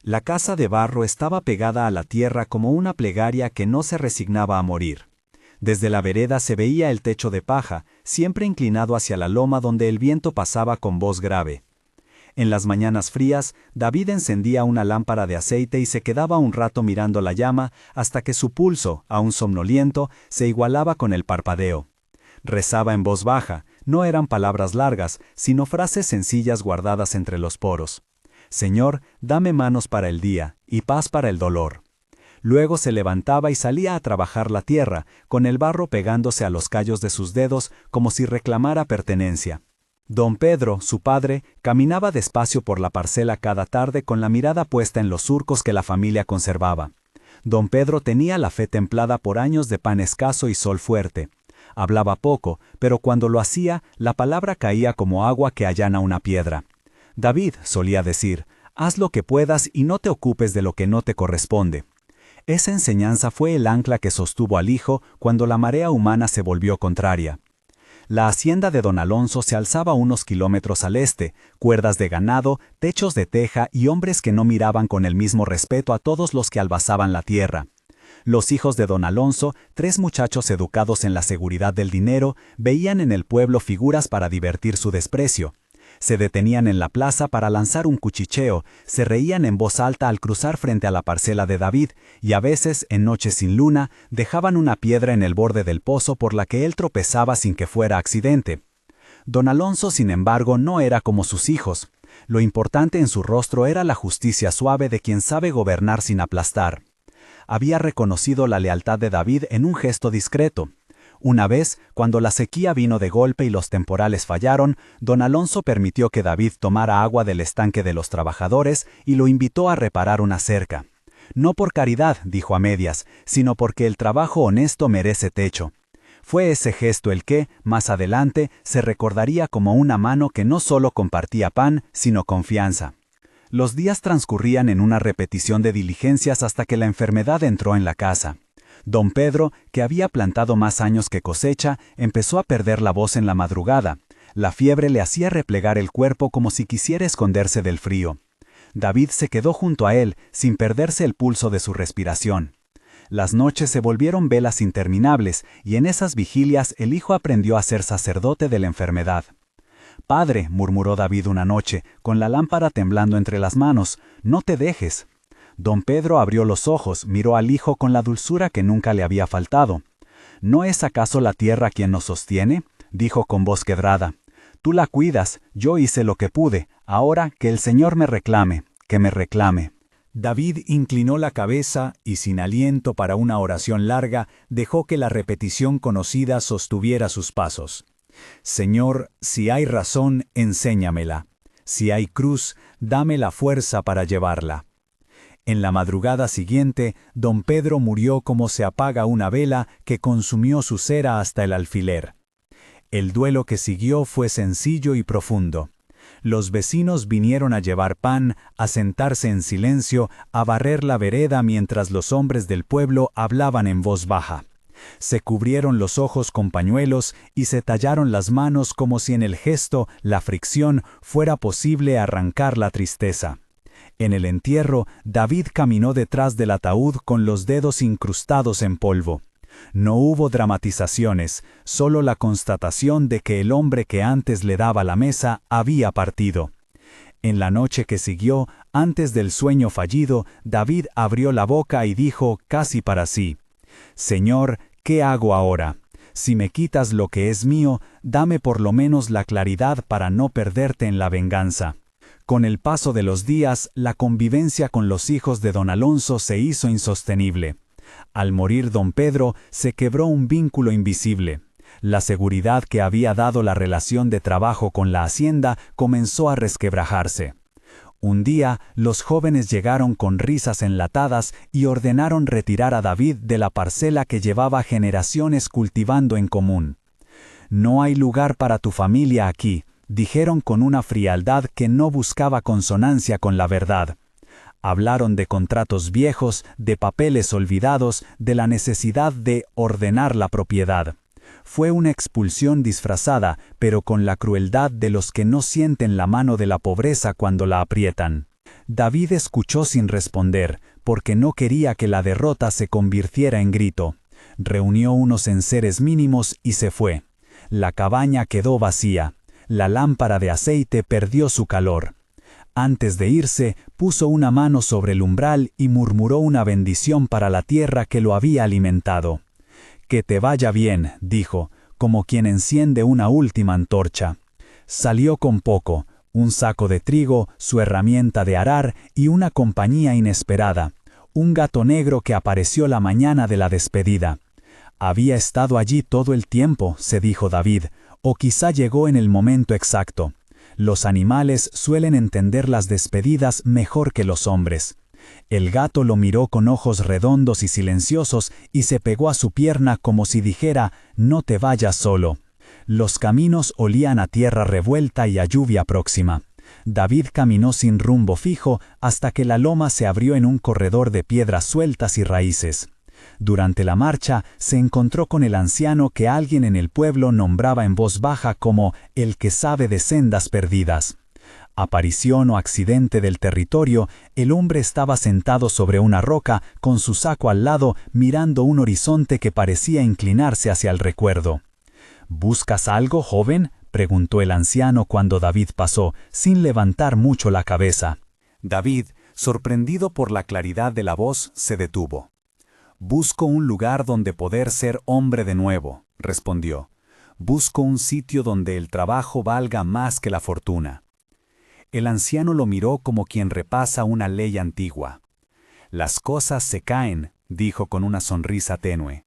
La casa de barro estaba pegada a la tierra como una plegaria que no se resignaba a morir. Desde la vereda se veía el techo de paja, siempre inclinado hacia la loma donde el viento pasaba con voz grave. En las mañanas frías, David encendía una lámpara de aceite y se quedaba un rato mirando la llama hasta que su pulso, aún somnoliento, se igualaba con el parpadeo. Rezaba en voz baja, no eran palabras largas, sino frases sencillas guardadas entre los poros. Señor, dame manos para el día, y paz para el dolor. Luego se levantaba y salía a trabajar la tierra, con el barro pegándose a los callos de sus dedos como si reclamara pertenencia. Don Pedro, su padre, caminaba despacio por la parcela cada tarde con la mirada puesta en los surcos que la familia conservaba. Don Pedro tenía la fe templada por años de pan escaso y sol fuerte. Hablaba poco, pero cuando lo hacía, la palabra caía como agua que allana una piedra. David, solía decir, haz lo que puedas y no te ocupes de lo que no te corresponde. Esa enseñanza fue el ancla que sostuvo al hijo cuando la marea humana se volvió contraria. La hacienda de don Alonso se alzaba unos kilómetros al este, cuerdas de ganado, techos de teja y hombres que no miraban con el mismo respeto a todos los que albazaban la tierra. Los hijos de don Alonso, 3 muchachos educados en la seguridad del dinero, veían en el pueblo figuras para divertir su desprecio. Se detenían en la plaza para lanzar un cuchicheo, se reían en voz alta al cruzar frente a la parcela de David, y a veces, en noches sin luna, dejaban una piedra en el borde del pozo por la que él tropezaba sin que fuera accidente. Don Alonso, sin embargo, no era como sus hijos. Lo importante en su rostro era la justicia suave de quien sabe gobernar sin aplastar. Había reconocido la lealtad de David en un gesto discreto. Una vez, cuando la sequía vino de golpe y los temporales fallaron, don Alonso permitió que David tomara agua del estanque de los trabajadores y lo invitó a reparar una cerca. No por caridad, dijo a medias, sino porque el trabajo honesto merece techo. Fue ese gesto el que, más adelante, se recordaría como una mano que no solo compartía pan, sino confianza. Los días transcurrían en una repetición de diligencias hasta que la enfermedad entró en la casa. Don Pedro, que había plantado más años que cosecha, empezó a perder la voz en la madrugada. La fiebre le hacía replegar el cuerpo como si quisiera esconderse del frío. David se quedó junto a él, sin perderse el pulso de su respiración. Las noches se volvieron velas interminables, y en esas vigilias el hijo aprendió a ser sacerdote de la enfermedad. «Padre», murmuró David una noche, con la lámpara temblando entre las manos, «no te dejes». Don Pedro abrió los ojos, miró al hijo con la dulzura que nunca le había faltado. «¿No es acaso la tierra quien nos sostiene?», dijo con voz quebrada. «Tú la cuidas, yo hice lo que pude, ahora que el Señor me reclame, que me reclame». David inclinó la cabeza y, sin aliento para una oración larga, dejó que la repetición conocida sostuviera sus pasos. «Señor, si hay razón, enséñamela. Si hay cruz, dame la fuerza para llevarla». En la madrugada siguiente, don Pedro murió como se apaga una vela que consumió su cera hasta el alfiler. El duelo que siguió fue sencillo y profundo. Los vecinos vinieron a llevar pan, a sentarse en silencio, a barrer la vereda mientras los hombres del pueblo hablaban en voz baja. Se cubrieron los ojos con pañuelos y se tallaron las manos como si en el gesto, la fricción, fuera posible arrancar la tristeza. En el entierro, David caminó detrás del ataúd con los dedos incrustados en polvo. No hubo dramatizaciones, solo la constatación de que el hombre que antes le daba la mesa había partido. En la noche que siguió, antes del sueño fallido, David abrió la boca y dijo casi para sí: «Señor, ¿qué hago ahora? Si me quitas lo que es mío, dame por lo menos la claridad para no perderte en la venganza». Con el paso de los días, la convivencia con los hijos de don Alonso se hizo insostenible. Al morir don Pedro, se quebró un vínculo invisible. La seguridad que había dado la relación de trabajo con la hacienda comenzó a resquebrajarse. Un día, los jóvenes llegaron con risas enlatadas y ordenaron retirar a David de la parcela que llevaba generaciones cultivando en común. «No hay lugar para tu familia aquí», dijeron con una frialdad que no buscaba consonancia con la verdad. Hablaron de contratos viejos, de papeles olvidados, de la necesidad de ordenar la propiedad. Fue una expulsión disfrazada, pero con la crueldad de los que no sienten la mano de la pobreza cuando la aprietan. David escuchó sin responder, porque no quería que la derrota se convirtiera en grito. Reunió unos enseres mínimos y se fue. La cabaña quedó vacía. La lámpara de aceite perdió su calor. Antes de irse, puso una mano sobre el umbral y murmuró una bendición para la tierra que lo había alimentado. «Que te vaya bien», dijo, como quien enciende una última antorcha. Salió con poco, un saco de trigo, su herramienta de arar y una compañía inesperada, un gato negro que apareció la mañana de la despedida. Había estado allí todo el tiempo, se dijo David, o quizá llegó en el momento exacto. Los animales suelen entender las despedidas mejor que los hombres. El gato lo miró con ojos redondos y silenciosos y se pegó a su pierna como si dijera: «No te vayas solo». Los caminos olían a tierra revuelta y a lluvia próxima. David caminó sin rumbo fijo hasta que la loma se abrió en un corredor de piedras sueltas y raíces. Durante la marcha se encontró con el anciano que alguien en el pueblo nombraba en voz baja como el que sabe de sendas perdidas. Aparición o accidente del territorio, el hombre estaba sentado sobre una roca con su saco al lado mirando un horizonte que parecía inclinarse hacia el recuerdo. «¿Buscas algo, joven?», preguntó el anciano cuando David pasó, sin levantar mucho la cabeza. David, sorprendido por la claridad de la voz, se detuvo. «Busco un lugar donde poder ser hombre de nuevo», respondió. «Busco un sitio donde el trabajo valga más que la fortuna». El anciano lo miró como quien repasa una ley antigua. «Las cosas se caen», dijo con una sonrisa tenue,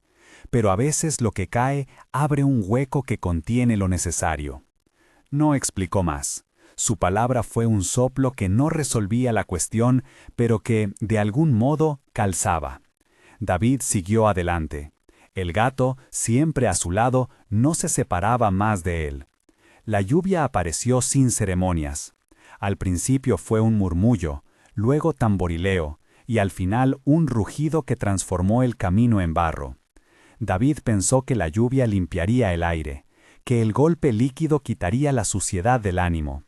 «pero a veces lo que cae abre un hueco que contiene lo necesario». No explicó más. Su palabra fue un soplo que no resolvía la cuestión, pero que, de algún modo, calzaba. David siguió adelante. El gato, siempre a su lado, no se separaba más de él. La lluvia apareció sin ceremonias. Al principio fue un murmullo, luego tamborileo, y al final un rugido que transformó el camino en barro. David pensó que la lluvia limpiaría el aire, que el golpe líquido quitaría la suciedad del ánimo.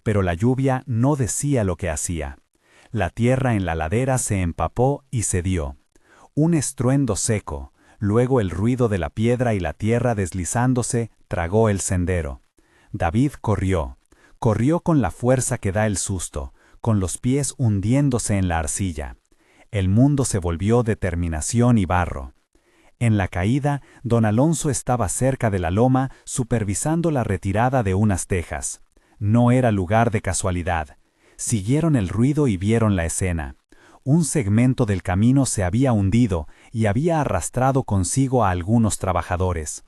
Pero la lluvia no decía lo que hacía. La tierra en la ladera se empapó y cedió. Un estruendo seco, luego el ruido de la piedra y la tierra deslizándose, tragó el sendero. David corrió con la fuerza que da el susto, con los pies hundiéndose en la arcilla. El mundo se volvió determinación y barro. En la caída, don Alonso estaba cerca de la loma, supervisando la retirada de unas tejas. No era lugar de casualidad. Siguieron el ruido y vieron la escena. Un segmento del camino se había hundido y había arrastrado consigo a algunos trabajadores.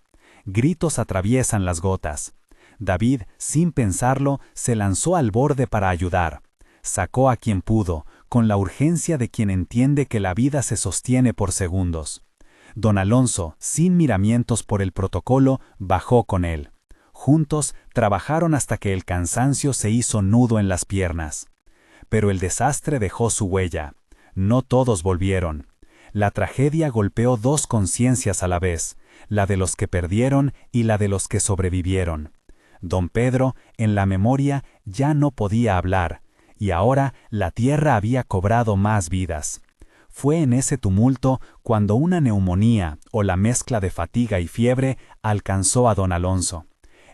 Gritos atraviesan las gotas. David, sin pensarlo, se lanzó al borde para ayudar. Sacó a quien pudo, con la urgencia de quien entiende que la vida se sostiene por segundos. Don Alonso, sin miramientos por el protocolo, bajó con él. Juntos trabajaron hasta que el cansancio se hizo nudo en las piernas. Pero el desastre dejó su huella. No todos volvieron. La tragedia golpeó dos conciencias a la vez, la de los que perdieron y la de los que sobrevivieron. Don Pedro, en la memoria, ya no podía hablar, y ahora la tierra había cobrado más vidas. Fue en ese tumulto cuando una neumonía o la mezcla de fatiga y fiebre alcanzó a don Alonso.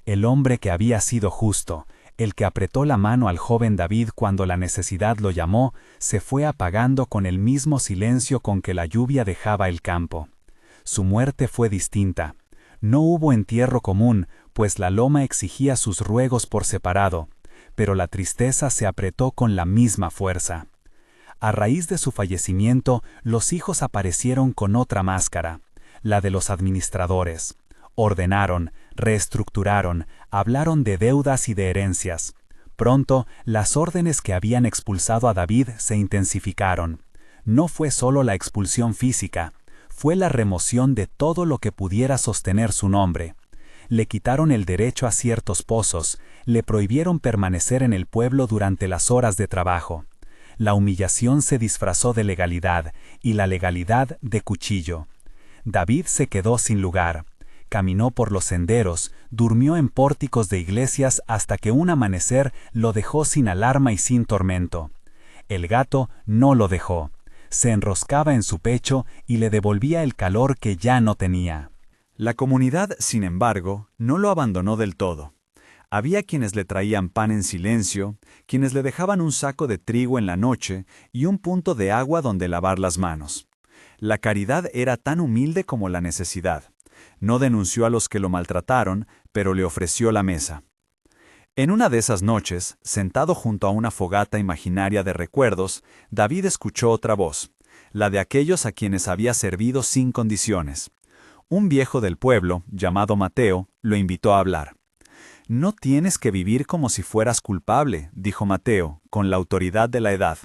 El hombre que había sido justo, el que apretó la mano al joven David cuando la necesidad lo llamó, se fue apagando con el mismo silencio con que la lluvia dejaba el campo. Su muerte fue distinta. No hubo entierro común, pues la loma exigía sus ruegos por separado, pero la tristeza se apretó con la misma fuerza. A raíz de su fallecimiento, los hijos aparecieron con otra máscara, la de los administradores. Ordenaron, reestructuraron, hablaron de deudas y de herencias. Pronto, las órdenes que habían expulsado a David se intensificaron. No fue solo la expulsión física, fue la remoción de todo lo que pudiera sostener su nombre. Le quitaron el derecho a ciertos pozos, le prohibieron permanecer en el pueblo durante las horas de trabajo. La humillación se disfrazó de legalidad y la legalidad de cuchillo. David se quedó sin lugar. Caminó por los senderos, durmió en pórticos de iglesias hasta que un amanecer lo dejó sin alarma y sin tormento. El gato no lo dejó. Se enroscaba en su pecho y le devolvía el calor que ya no tenía. La comunidad, sin embargo, no lo abandonó del todo. Había quienes le traían pan en silencio, quienes le dejaban un saco de trigo en la noche y un punto de agua donde lavar las manos. La caridad era tan humilde como la necesidad. No denunció a los que lo maltrataron, pero le ofreció la mesa. En una de esas noches, sentado junto a una fogata imaginaria de recuerdos, David escuchó otra voz, la de aquellos a quienes había servido sin condiciones. Un viejo del pueblo, llamado Mateo, lo invitó a hablar. «No tienes que vivir como si fueras culpable», dijo Mateo, con la autoridad de la edad.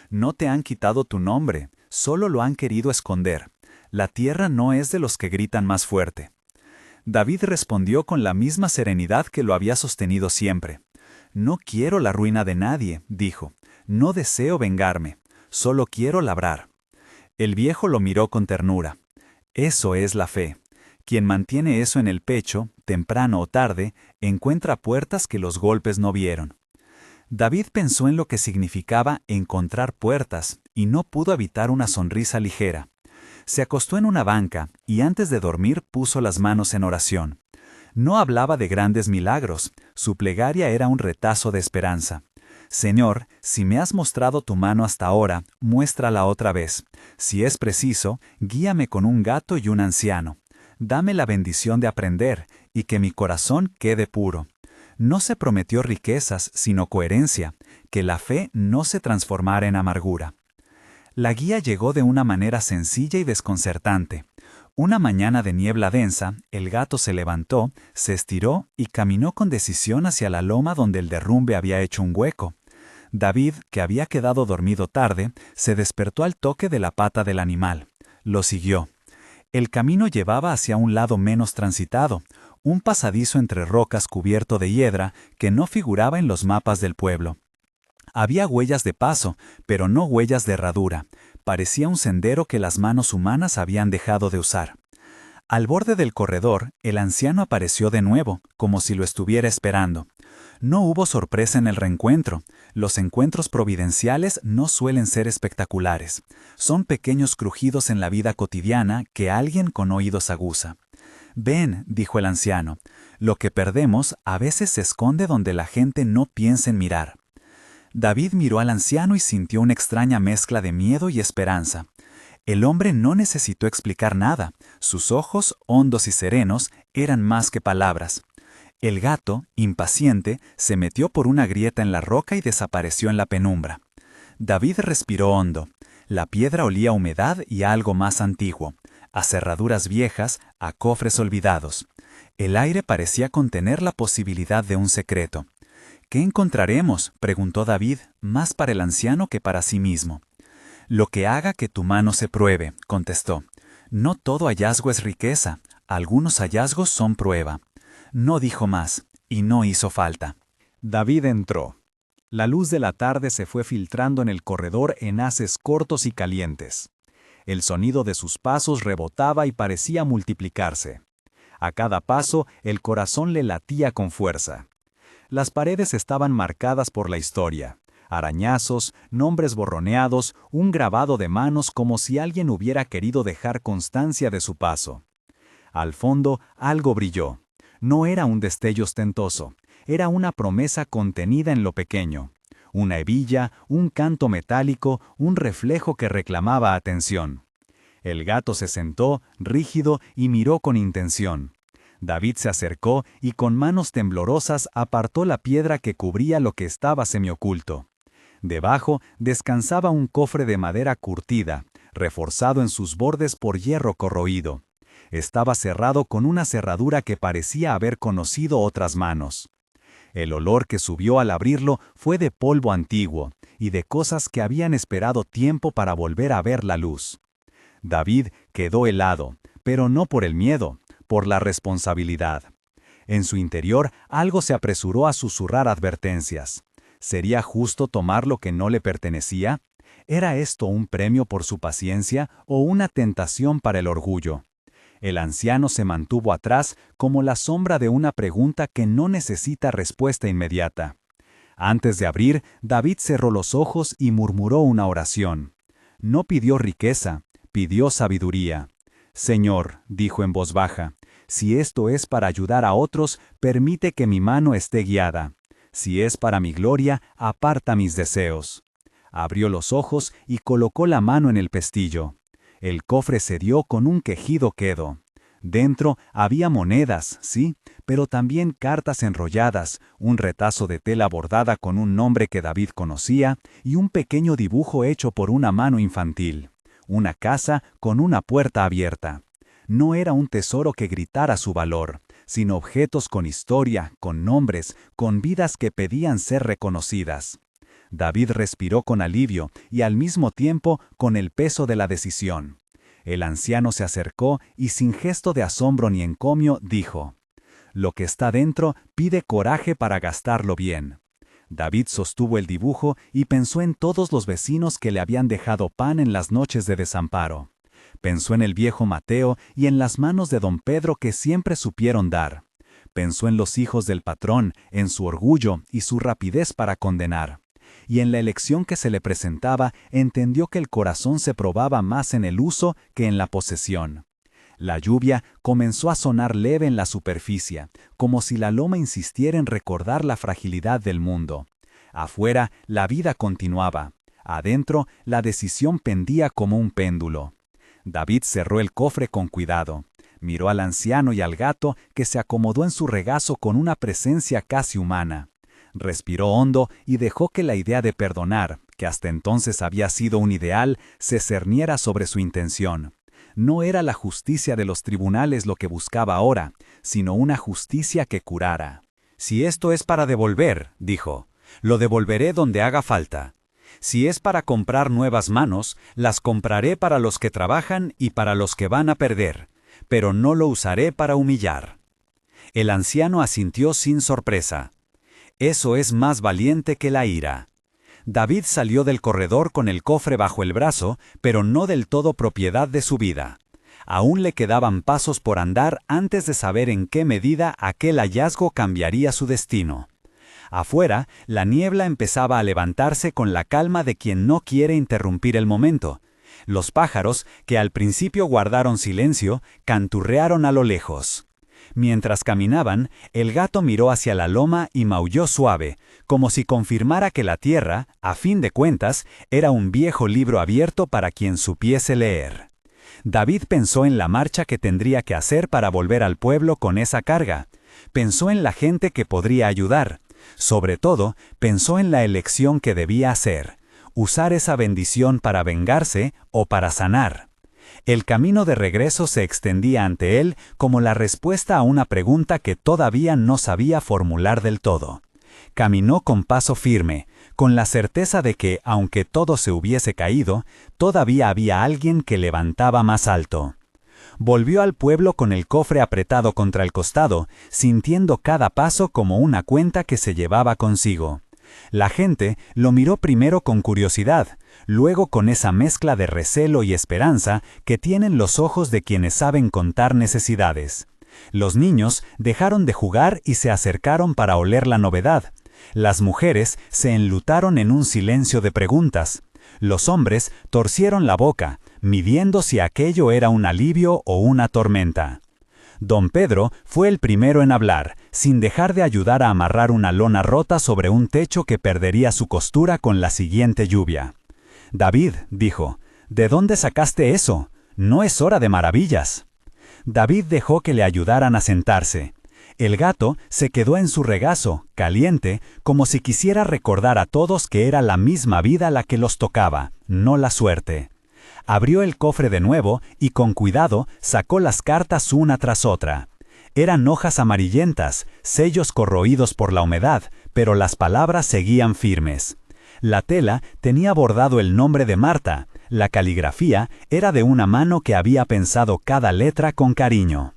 «No te han quitado tu nombre, solo lo han querido esconder. La tierra no es de los que gritan más fuerte». David respondió con la misma serenidad que lo había sostenido siempre. «No quiero la ruina de nadie», dijo. «No deseo vengarme, solo quiero labrar». El viejo lo miró con ternura. «Eso es la fe. Quien mantiene eso en el pecho, temprano o tarde, encuentra puertas que los golpes no vieron». David pensó en lo que significaba encontrar puertas y no pudo evitar una sonrisa ligera. Se acostó en una banca y antes de dormir puso las manos en oración. No hablaba de grandes milagros, su plegaria era un retazo de esperanza. «Señor, si me has mostrado tu mano hasta ahora, muéstrala otra vez. Si es preciso, guíame con un gato y un anciano. Dame la bendición de aprender y que mi corazón quede puro». No se prometió riquezas, sino coherencia, que la fe no se transformara en amargura. La guía llegó de una manera sencilla y desconcertante. Una mañana de niebla densa, el gato se levantó, se estiró y caminó con decisión hacia la loma donde el derrumbe había hecho un hueco. David, que había quedado dormido tarde, se despertó al toque de la pata del animal. Lo siguió. El camino llevaba hacia un lado menos transitado, un pasadizo entre rocas cubierto de hiedra que no figuraba en los mapas del pueblo. Había huellas de paso, pero no huellas de herradura. Parecía un sendero que las manos humanas habían dejado de usar. Al borde del corredor, el anciano apareció de nuevo, como si lo estuviera esperando. No hubo sorpresa en el reencuentro. Los encuentros providenciales no suelen ser espectaculares. Son pequeños crujidos en la vida cotidiana que alguien con oídos aguza. «Ven», dijo el anciano, «lo que perdemos a veces se esconde donde la gente no piensa en mirar». David miró al anciano y sintió una extraña mezcla de miedo y esperanza. El hombre no necesitó explicar nada. Sus ojos, hondos y serenos, eran más que palabras. El gato, impaciente, se metió por una grieta en la roca y desapareció en la penumbra. David respiró hondo. La piedra olía a humedad y a algo más antiguo, a cerraduras viejas, a cofres olvidados. El aire parecía contener la posibilidad de un secreto. «¿Qué encontraremos?», preguntó David, más para el anciano que para sí mismo. «Lo que haga que tu mano se pruebe», contestó. «No todo hallazgo es riqueza, algunos hallazgos son prueba». No dijo más, y no hizo falta. David entró. La luz de la tarde se fue filtrando en el corredor en haces cortos y calientes. El sonido de sus pasos rebotaba y parecía multiplicarse. A cada paso, el corazón le latía con fuerza. Las paredes estaban marcadas por la historia. Arañazos, nombres borroneados, un grabado de manos como si alguien hubiera querido dejar constancia de su paso. Al fondo, algo brilló. No era un destello ostentoso, era una promesa contenida en lo pequeño. Una hebilla, un canto metálico, un reflejo que reclamaba atención. El gato se sentó, rígido, y miró con intención. David se acercó y con manos temblorosas apartó la piedra que cubría lo que estaba semioculto. Debajo descansaba un cofre de madera curtida, reforzado en sus bordes por hierro corroído. Estaba cerrado con una cerradura que parecía haber conocido otras manos. El olor que subió al abrirlo fue de polvo antiguo y de cosas que habían esperado tiempo para volver a ver la luz. David quedó helado, pero no por el miedo, por la responsabilidad. En su interior algo se apresuró a susurrar advertencias. ¿Sería justo tomar lo que no le pertenecía? ¿Era esto un premio por su paciencia o una tentación para el orgullo? El anciano se mantuvo atrás como la sombra de una pregunta que no necesita respuesta inmediata. Antes de abrir, David cerró los ojos y murmuró una oración. No pidió riqueza, pidió sabiduría. Señor, dijo en voz baja, si esto es para ayudar a otros, permite que mi mano esté guiada. Si es para mi gloria, aparta mis deseos. Abrió los ojos y colocó la mano en el pestillo. El cofre cedió con un quejido quedo. Dentro había monedas, sí, pero también cartas enrolladas, un retazo de tela bordada con un nombre que David conocía y un pequeño dibujo hecho por una mano infantil. Una casa con una puerta abierta. No era un tesoro que gritara su valor, sino objetos con historia, con nombres, con vidas que pedían ser reconocidas. David respiró con alivio y al mismo tiempo con el peso de la decisión. El anciano se acercó y sin gesto de asombro ni encomio dijo: «Lo que está dentro pide coraje para gastarlo bien». David sostuvo el dibujo y pensó en todos los vecinos que le habían dejado pan en las noches de desamparo. Pensó en el viejo Mateo y en las manos de don Pedro que siempre supieron dar. Pensó en los hijos del patrón, en su orgullo y su rapidez para condenar. Y en la elección que se le presentaba, entendió que el corazón se probaba más en el uso que en la posesión. La lluvia comenzó a sonar leve en la superficie, como si la loma insistiera en recordar la fragilidad del mundo. Afuera, la vida continuaba. Adentro, la decisión pendía como un péndulo. David cerró el cofre con cuidado. Miró al anciano y al gato que se acomodó en su regazo con una presencia casi humana. Respiró hondo y dejó que la idea de perdonar, que hasta entonces había sido un ideal, se cerniera sobre su intención. No era la justicia de los tribunales lo que buscaba ahora, sino una justicia que curara. «Si esto es para devolver», dijo, «lo devolveré donde haga falta. Si es para comprar nuevas manos, las compraré para los que trabajan y para los que van a perder, pero no lo usaré para humillar». El anciano asintió sin sorpresa. Eso es más valiente que la ira. David salió del corredor con el cofre bajo el brazo, pero no del todo propiedad de su vida. Aún le quedaban pasos por andar antes de saber en qué medida aquel hallazgo cambiaría su destino. Afuera, la niebla empezaba a levantarse con la calma de quien no quiere interrumpir el momento. Los pájaros, que al principio guardaron silencio, canturrearon a lo lejos. Mientras caminaban, el gato miró hacia la loma y maulló suave, como si confirmara que la tierra, a fin de cuentas, era un viejo libro abierto para quien supiese leer. David pensó en la marcha que tendría que hacer para volver al pueblo con esa carga. Pensó en la gente que podría ayudar. Sobre todo, pensó en la elección que debía hacer: usar esa bendición para vengarse o para sanar. El camino de regreso se extendía ante él como la respuesta a una pregunta que todavía no sabía formular del todo. Caminó con paso firme, con la certeza de que, aunque todo se hubiese caído, todavía había alguien que levantaba más alto. Volvió al pueblo con el cofre apretado contra el costado, sintiendo cada paso como una cuenta que se llevaba consigo. La gente lo miró primero con curiosidad, luego con esa mezcla de recelo y esperanza que tienen los ojos de quienes saben contar necesidades. Los niños dejaron de jugar y se acercaron para oler la novedad. Las mujeres se enlutaron en un silencio de preguntas. Los hombres torcieron la boca, midiendo si aquello era un alivio o una tormenta. Don Pedro fue el primero en hablar, sin dejar de ayudar a amarrar una lona rota sobre un techo que perdería su costura con la siguiente lluvia. «David», dijo, «¿de dónde sacaste eso? No es hora de maravillas». David dejó que le ayudaran a sentarse. El gato se quedó en su regazo, caliente, como si quisiera recordar a todos que era la misma vida la que los tocaba, no la suerte. Abrió el cofre de nuevo y con cuidado sacó las cartas una tras otra. Eran hojas amarillentas, sellos corroídos por la humedad, pero las palabras seguían firmes. La tela tenía bordado el nombre de Marta, la caligrafía era de una mano que había pensado cada letra con cariño.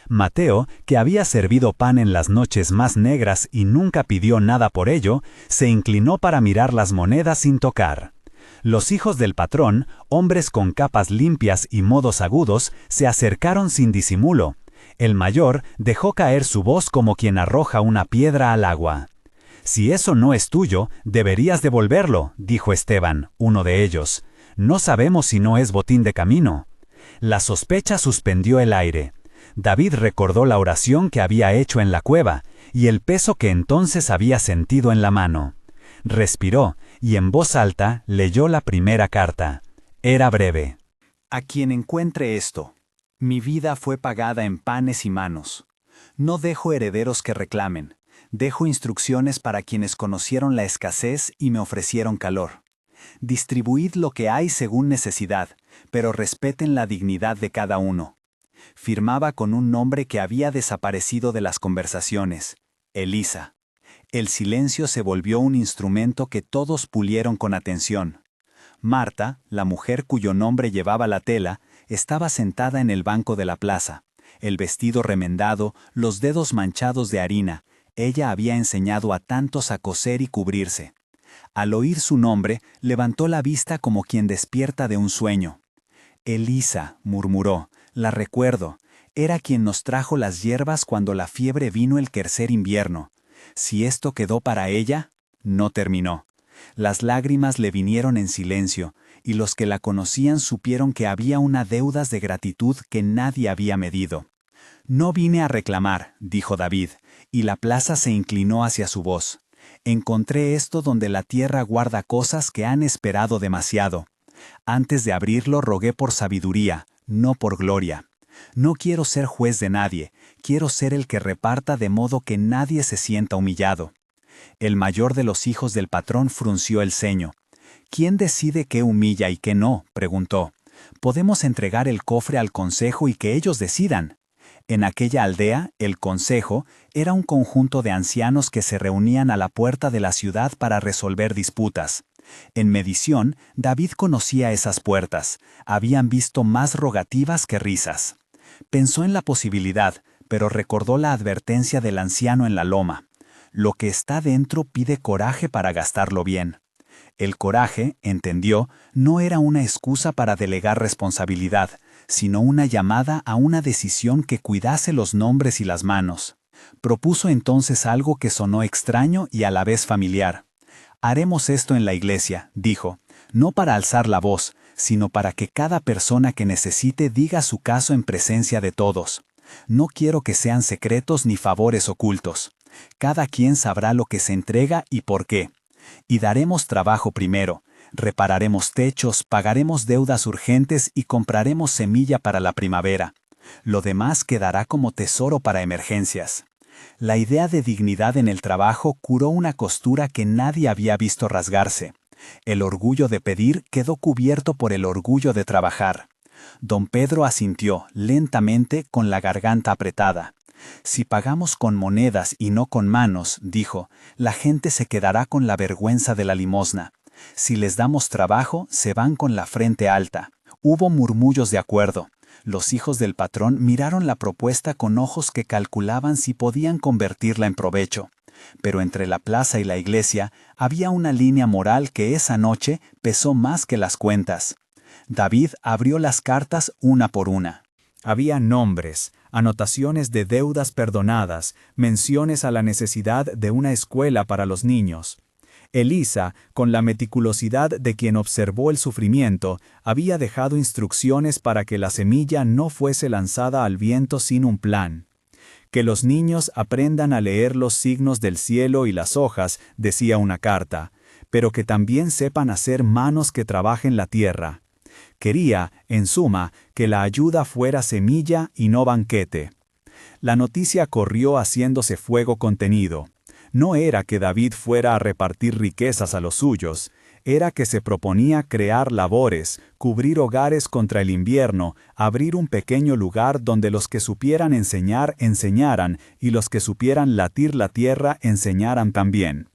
Mateo, que había servido pan en las noches más negras y nunca pidió nada por ello, se inclinó para mirar las monedas sin tocar. Los hijos del patrón, hombres con capas limpias y modos agudos, se acercaron sin disimulo. El mayor dejó caer su voz como quien arroja una piedra al agua. Si eso no es tuyo, deberías devolverlo, dijo Esteban, uno de ellos. No sabemos si no es botín de camino. La sospecha suspendió el aire. David recordó la oración que había hecho en la cueva y el peso que entonces había sentido en la mano. Respiró y en voz alta leyó la primera carta. Era breve. A quien encuentre esto. Mi vida fue pagada en panes y manos. No dejo herederos que reclamen. Dejo instrucciones para quienes conocieron la escasez y me ofrecieron calor. Distribuid lo que hay según necesidad, pero respeten la dignidad de cada uno. Firmaba con un nombre que había desaparecido de las conversaciones, Elisa. El silencio se volvió un instrumento que todos pulieron con atención. Marta, la mujer cuyo nombre llevaba la tela, estaba sentada en el banco de la plaza, el vestido remendado, los dedos manchados de harina. Ella había enseñado a tantos a coser y cubrirse. Al oír su nombre, levantó la vista como quien despierta de un sueño. Elisa, murmuró, la recuerdo. Era quien nos trajo las hierbas cuando la fiebre vino el tercer invierno. Si esto quedó para ella, no terminó. Las lágrimas le vinieron en silencio, y los que la conocían supieron que había una deuda de gratitud que nadie había medido. No vine a reclamar, dijo David, y la plaza se inclinó hacia su voz. Encontré esto donde la tierra guarda cosas que han esperado demasiado. Antes de abrirlo rogué por sabiduría, no por gloria. No quiero ser juez de nadie, quiero ser el que reparta de modo que nadie se sienta humillado. El mayor de los hijos del patrón frunció el ceño. ¿Quién decide qué humilla y qué no?, preguntó. Podemos entregar el cofre al consejo y que ellos decidan. En aquella aldea, el consejo era un conjunto de ancianos que se reunían a la puerta de la ciudad para resolver disputas. En medición, David conocía esas puertas. Habían visto más rogativas que risas. Pensó en la posibilidad, pero recordó la advertencia del anciano en la loma. Lo que está dentro pide coraje para gastarlo bien. El coraje, entendió, no era una excusa para delegar responsabilidad, sino una llamada a una decisión que cuidase los nombres y las manos. Propuso entonces algo que sonó extraño y a la vez familiar. Haremos esto en la iglesia, dijo, no para alzar la voz, sino para que cada persona que necesite diga su caso en presencia de todos. No quiero que sean secretos ni favores ocultos. Cada quien sabrá lo que se entrega y por qué. Y daremos trabajo primero. Repararemos techos, pagaremos deudas urgentes y compraremos semilla para la primavera. Lo demás quedará como tesoro para emergencias. La idea de dignidad en el trabajo curó una costura que nadie había visto rasgarse. El orgullo de pedir quedó cubierto por el orgullo de trabajar. Don Pedro asintió, lentamente, con la garganta apretada. Si pagamos con monedas y no con manos, dijo, la gente se quedará con la vergüenza de la limosna. Si les damos trabajo, se van con la frente alta. Hubo murmullos de acuerdo. Los hijos del patrón miraron la propuesta con ojos que calculaban si podían convertirla en provecho. Pero entre la plaza y la iglesia había una línea moral que esa noche pesó más que las cuentas. David abrió las cartas una por una. Había nombres, anotaciones de deudas perdonadas, menciones a la necesidad de una escuela para los niños. Elisa, con la meticulosidad de quien observó el sufrimiento, había dejado instrucciones para que la semilla no fuese lanzada al viento sin un plan. Que los niños aprendan a leer los signos del cielo y las hojas, decía una carta, pero que también sepan hacer manos que trabajen la tierra. Quería, en suma, que la ayuda fuera semilla y no banquete. La noticia corrió haciéndose fuego contenido. No era que David fuera a repartir riquezas a los suyos, era que se proponía crear labores, cubrir hogares contra el invierno, abrir un pequeño lugar donde los que supieran enseñar enseñaran y los que supieran latir la tierra enseñaran también.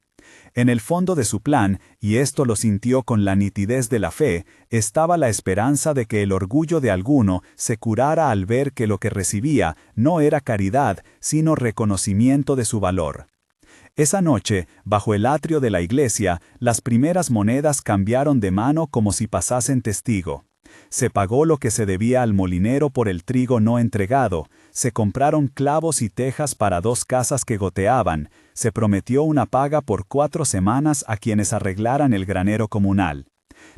En el fondo de su plan, y esto lo sintió con la nitidez de la fe, estaba la esperanza de que el orgullo de alguno se curara al ver que lo que recibía no era caridad, sino reconocimiento de su valor. Esa noche, bajo el atrio de la iglesia, las primeras monedas cambiaron de mano como si pasasen testigo. Se pagó lo que se debía al molinero por el trigo no entregado, se compraron clavos y tejas para 2 casas que goteaban, Se prometió una paga por 4 semanas a quienes arreglaran el granero comunal.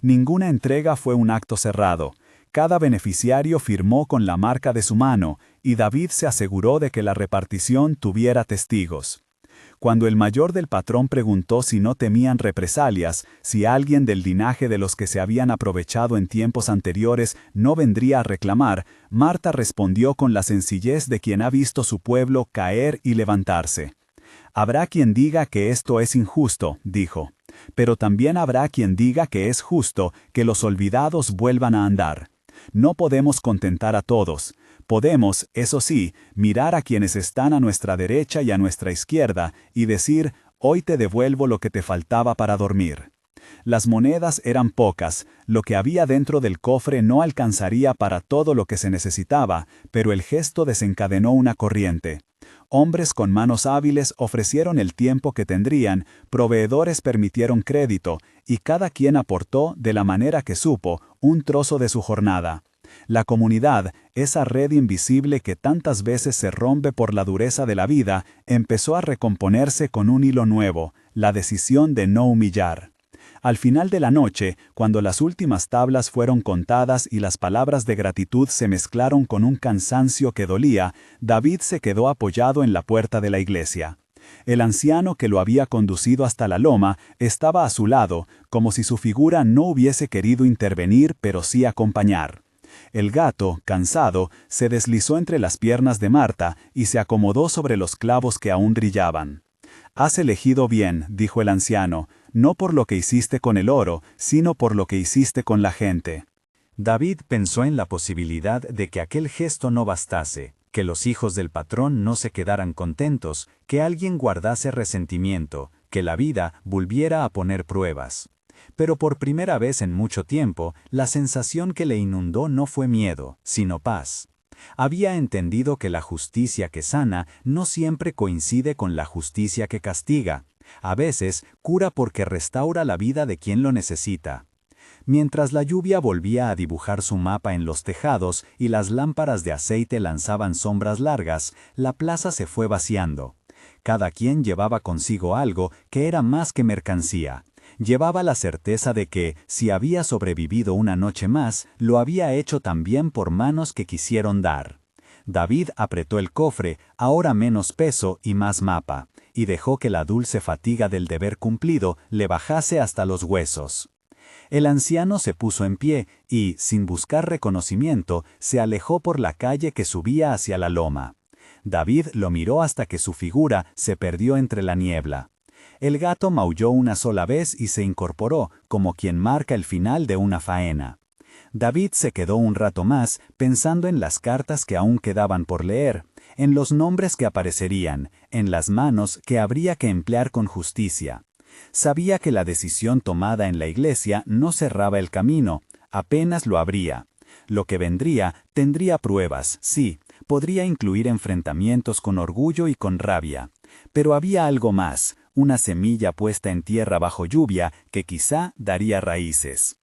Ninguna entrega fue un acto cerrado. Cada beneficiario firmó con la marca de su mano, y David se aseguró de que la repartición tuviera testigos. Cuando el mayor del patrón preguntó si no temían represalias, si alguien del linaje de los que se habían aprovechado en tiempos anteriores no vendría a reclamar, Marta respondió con la sencillez de quien ha visto su pueblo caer y levantarse. «Habrá quien diga que esto es injusto», dijo, «pero también habrá quien diga que es justo que los olvidados vuelvan a andar. No podemos contentar a todos. Podemos, eso sí, mirar a quienes están a nuestra derecha y a nuestra izquierda y decir, hoy te devuelvo lo que te faltaba para dormir». Las monedas eran pocas, lo que había dentro del cofre no alcanzaría para todo lo que se necesitaba, pero el gesto desencadenó una corriente. Hombres con manos hábiles ofrecieron el tiempo que tendrían, proveedores permitieron crédito, y cada quien aportó, de la manera que supo, un trozo de su jornada. La comunidad, esa red invisible que tantas veces se rompe por la dureza de la vida, empezó a recomponerse con un hilo nuevo, la decisión de no humillar. Al final de la noche, cuando las últimas tablas fueron contadas y las palabras de gratitud se mezclaron con un cansancio que dolía, David se quedó apoyado en la puerta de la iglesia. El anciano que lo había conducido hasta la loma estaba a su lado, como si su figura no hubiese querido intervenir, pero sí acompañar. El gato, cansado, se deslizó entre las piernas de Marta y se acomodó sobre los clavos que aún brillaban. «Has elegido bien», dijo el anciano, «no por lo que hiciste con el oro, sino por lo que hiciste con la gente». David pensó en la posibilidad de que aquel gesto no bastase, que los hijos del patrón no se quedaran contentos, que alguien guardase resentimiento, que la vida volviera a poner pruebas. Pero por primera vez en mucho tiempo, la sensación que le inundó no fue miedo, sino paz. Había entendido que la justicia que sana no siempre coincide con la justicia que castiga. A veces cura porque restaura la vida de quien lo necesita. Mientras la lluvia volvía a dibujar su mapa en los tejados y las lámparas de aceite lanzaban sombras largas, la plaza se fue vaciando. Cada quien llevaba consigo algo que era más que mercancía. Llevaba la certeza de que, si había sobrevivido una noche más, lo había hecho también por manos que quisieron dar. David apretó el cofre, ahora menos peso y más mapa, y dejó que la dulce fatiga del deber cumplido le bajase hasta los huesos. El anciano se puso en pie y, sin buscar reconocimiento, se alejó por la calle que subía hacia la loma. David lo miró hasta que su figura se perdió entre la niebla. El gato maulló una sola vez y se incorporó, como quien marca el final de una faena. David se quedó un rato más pensando en las cartas que aún quedaban por leer, en los nombres que aparecerían, en las manos que habría que emplear con justicia. Sabía que la decisión tomada en la iglesia no cerraba el camino, apenas lo abría. Lo que vendría tendría pruebas, sí, podría incluir enfrentamientos con orgullo y con rabia. Pero había algo más, una semilla puesta en tierra bajo lluvia que quizá daría raíces.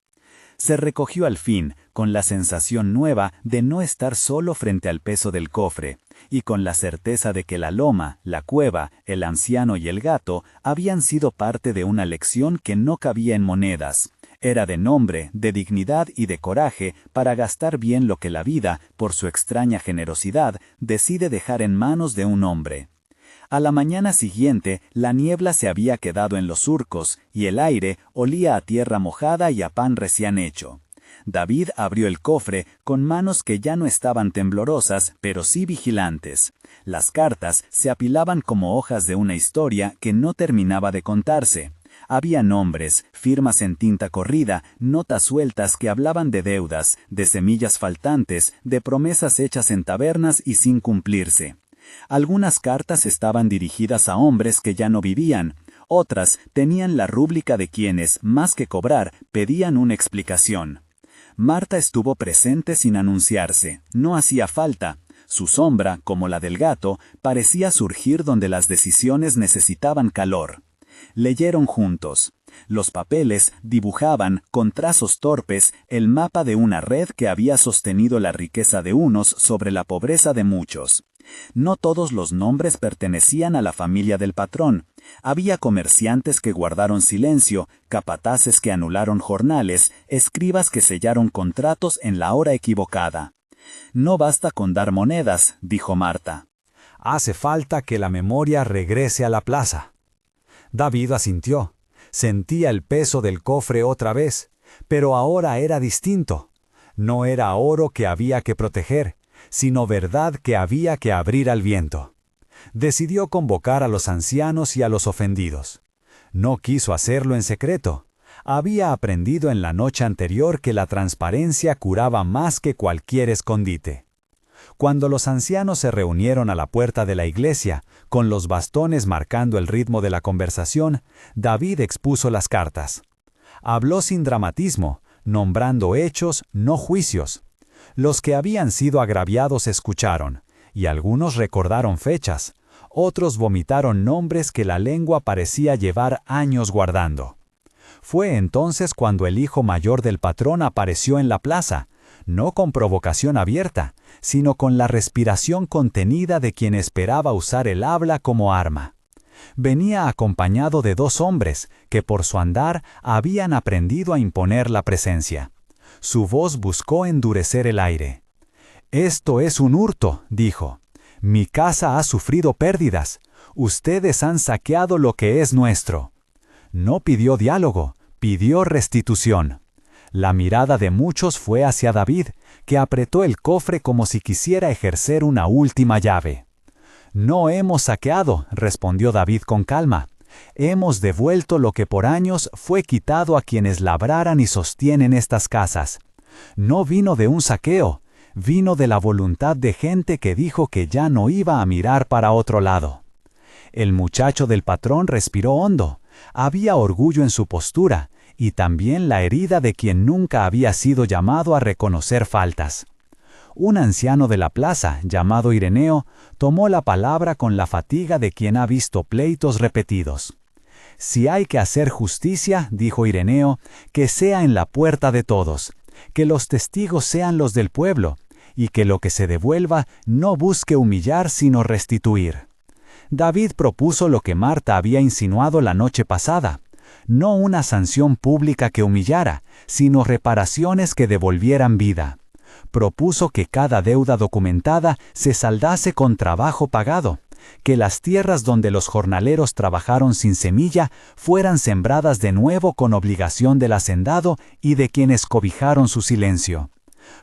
Se recogió al fin, con la sensación nueva de no estar solo frente al peso del cofre, y con la certeza de que la loma, la cueva, el anciano y el gato habían sido parte de una lección que no cabía en monedas. Era de nombre, de dignidad y de coraje para gastar bien lo que la vida, por su extraña generosidad, decide dejar en manos de un hombre. A la mañana siguiente, la niebla se había quedado en los surcos, y el aire olía a tierra mojada y a pan recién hecho. David abrió el cofre con manos que ya no estaban temblorosas, pero sí vigilantes. Las cartas se apilaban como hojas de una historia que no terminaba de contarse. Había nombres, firmas en tinta corrida, notas sueltas que hablaban de deudas, de semillas faltantes, de promesas hechas en tabernas y sin cumplirse. Algunas cartas estaban dirigidas a hombres que ya no vivían, otras tenían la rúbrica de quienes, más que cobrar, pedían una explicación. Marta estuvo presente sin anunciarse, no hacía falta. Su sombra, como la del gato, parecía surgir donde las decisiones necesitaban calor. Leyeron juntos. Los papeles dibujaban, con trazos torpes, el mapa de una red que había sostenido la riqueza de unos sobre la pobreza de muchos. No todos los nombres pertenecían a la familia del patrón. Había comerciantes que guardaron silencio, capataces que anularon jornales, escribas que sellaron contratos en la hora equivocada. «No basta con dar monedas», dijo Marta. «Hace falta que la memoria regrese a la plaza». David asintió. Sentía el peso del cofre otra vez, pero ahora era distinto. No era oro que había que proteger, sino verdad que había que abrir al viento. Decidió convocar a los ancianos y a los ofendidos. No quiso hacerlo en secreto. Había aprendido en la noche anterior que la transparencia curaba más que cualquier escondite. Cuando los ancianos se reunieron a la puerta de la iglesia, con los bastones marcando el ritmo de la conversación, David expuso las cartas. Habló sin dramatismo, nombrando hechos, no juicios. Los que habían sido agraviados escucharon, y algunos recordaron fechas, otros vomitaron nombres que la lengua parecía llevar años guardando. Fue entonces cuando el hijo mayor del patrón apareció en la plaza, no con provocación abierta, sino con la respiración contenida de quien esperaba usar el habla como arma. Venía acompañado de 2 hombres que por su andar habían aprendido a imponer la presencia. Su voz buscó endurecer el aire. «Esto es un hurto», dijo. «Mi casa ha sufrido pérdidas. Ustedes han saqueado lo que es nuestro». No pidió diálogo, pidió restitución. La mirada de muchos fue hacia David, que apretó el cofre como si quisiera ejercer una última llave. «No hemos saqueado», respondió David con calma. «Hemos devuelto lo que por años fue quitado a quienes labraran y sostienen estas casas. No vino de un saqueo, vino de la voluntad de gente que dijo que ya no iba a mirar para otro lado». El muchacho del patrón respiró hondo. Había orgullo en su postura, y también la herida de quien nunca había sido llamado a reconocer faltas. Un anciano de la plaza, llamado Ireneo, tomó la palabra con la fatiga de quien ha visto pleitos repetidos. «Si hay que hacer justicia», dijo Ireneo, «que sea en la puerta de todos, que los testigos sean los del pueblo, y que lo que se devuelva no busque humillar sino restituir». David propuso lo que Marta había insinuado la noche pasada, no una sanción pública que humillara, sino reparaciones que devolvieran vida. Propuso que cada deuda documentada se saldase con trabajo pagado, que las tierras donde los jornaleros trabajaron sin semilla fueran sembradas de nuevo con obligación del hacendado y de quienes cobijaron su silencio.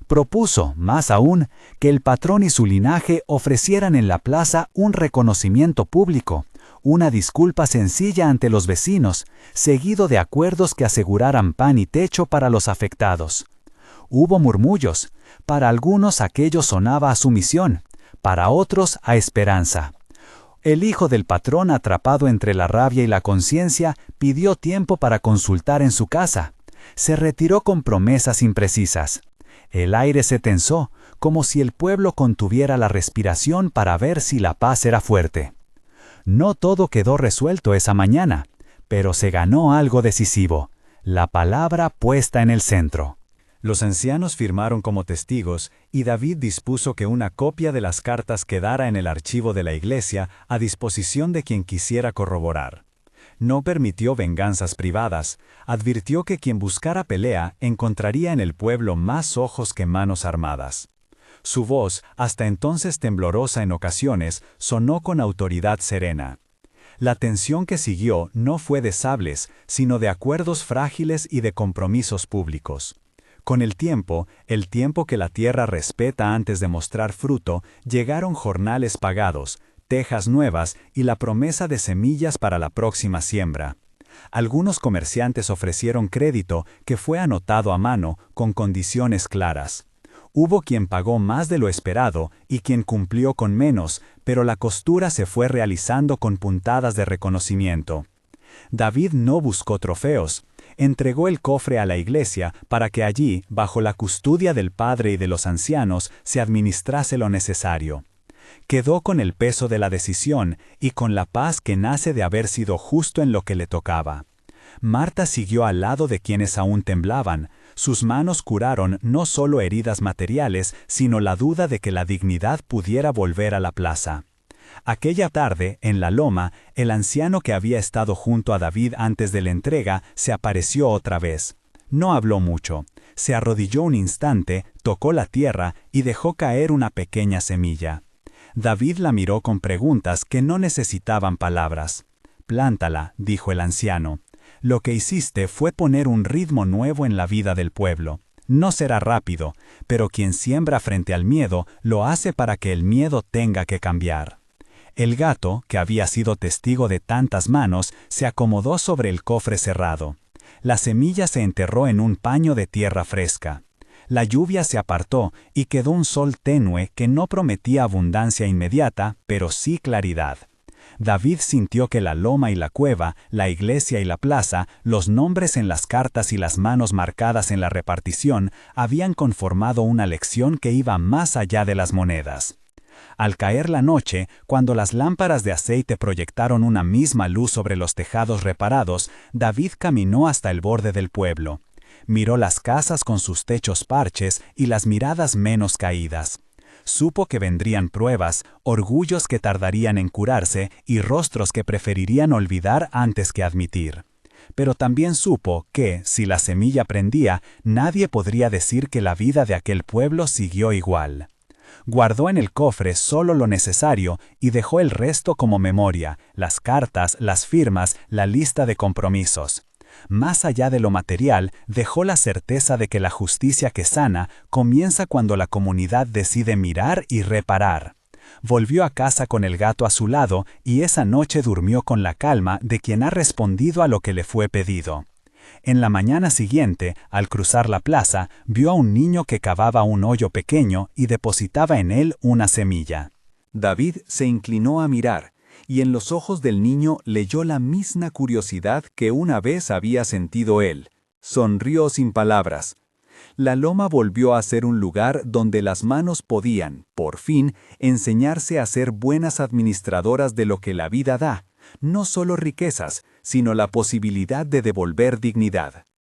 Propuso, más aún, que el patrón y su linaje ofrecieran en la plaza un reconocimiento público, una disculpa sencilla ante los vecinos, seguido de acuerdos que aseguraran pan y techo para los afectados. Hubo murmullos. Para algunos aquello sonaba a sumisión, para otros a esperanza. El hijo del patrón, atrapado entre la rabia y la conciencia, pidió tiempo para consultar en su casa. Se retiró con promesas imprecisas. El aire se tensó, como si el pueblo contuviera la respiración para ver si la paz era fuerte. No todo quedó resuelto esa mañana, pero se ganó algo decisivo, la palabra puesta en el centro. Los ancianos firmaron como testigos y David dispuso que una copia de las cartas quedara en el archivo de la iglesia a disposición de quien quisiera corroborar. No permitió venganzas privadas, advirtió que quien buscara pelea encontraría en el pueblo más ojos que manos armadas. Su voz, hasta entonces temblorosa en ocasiones, sonó con autoridad serena. La tensión que siguió no fue de sables, sino de acuerdos frágiles y de compromisos públicos. Con el tiempo que la tierra respeta antes de mostrar fruto, llegaron jornales pagados, tejas nuevas y la promesa de semillas para la próxima siembra. Algunos comerciantes ofrecieron crédito que fue anotado a mano con condiciones claras. Hubo quien pagó más de lo esperado y quien cumplió con menos, pero la costura se fue realizando con puntadas de reconocimiento. David no buscó trofeos. Entregó el cofre a la iglesia para que allí, bajo la custodia del padre y de los ancianos, se administrase lo necesario. Quedó con el peso de la decisión y con la paz que nace de haber sido justo en lo que le tocaba. Marta siguió al lado de quienes aún temblaban. Sus manos curaron no solo heridas materiales, sino la duda de que la dignidad pudiera volver a la plaza. Aquella tarde, en la loma, el anciano que había estado junto a David antes de la entrega se apareció otra vez. No habló mucho. Se arrodilló un instante, tocó la tierra y dejó caer una pequeña semilla. David la miró con preguntas que no necesitaban palabras. «Plántala», dijo el anciano. «Lo que hiciste fue poner un ritmo nuevo en la vida del pueblo. No será rápido, pero quien siembra frente al miedo lo hace para que el miedo tenga que cambiar». El gato, que había sido testigo de tantas manos, se acomodó sobre el cofre cerrado. La semilla se enterró en un paño de tierra fresca. La lluvia se apartó y quedó un sol tenue que no prometía abundancia inmediata, pero sí claridad. David sintió que la loma y la cueva, la iglesia y la plaza, los nombres en las cartas y las manos marcadas en la repartición, habían conformado una lección que iba más allá de las monedas. Al caer la noche, cuando las lámparas de aceite proyectaron una misma luz sobre los tejados reparados, David caminó hasta el borde del pueblo. Miró las casas con sus techos parches y las miradas menos caídas. Supo que vendrían pruebas, orgullos que tardarían en curarse y rostros que preferirían olvidar antes que admitir. Pero también supo que, si la semilla prendía, nadie podría decir que la vida de aquel pueblo siguió igual. Guardó en el cofre solo lo necesario y dejó el resto como memoria, las cartas, las firmas, la lista de compromisos. Más allá de lo material, dejó la certeza de que la justicia que sana comienza cuando la comunidad decide mirar y reparar. Volvió a casa con el gato a su lado y esa noche durmió con la calma de quien ha respondido a lo que le fue pedido. En la mañana siguiente, al cruzar la plaza, vio a un niño que cavaba un hoyo pequeño y depositaba en él una semilla. David se inclinó a mirar, y en los ojos del niño leyó la misma curiosidad que una vez había sentido él. Sonrió sin palabras. La loma volvió a ser un lugar donde las manos podían, por fin, enseñarse a ser buenas administradoras de lo que la vida da, no solo riquezas, sino la posibilidad de devolver dignidad.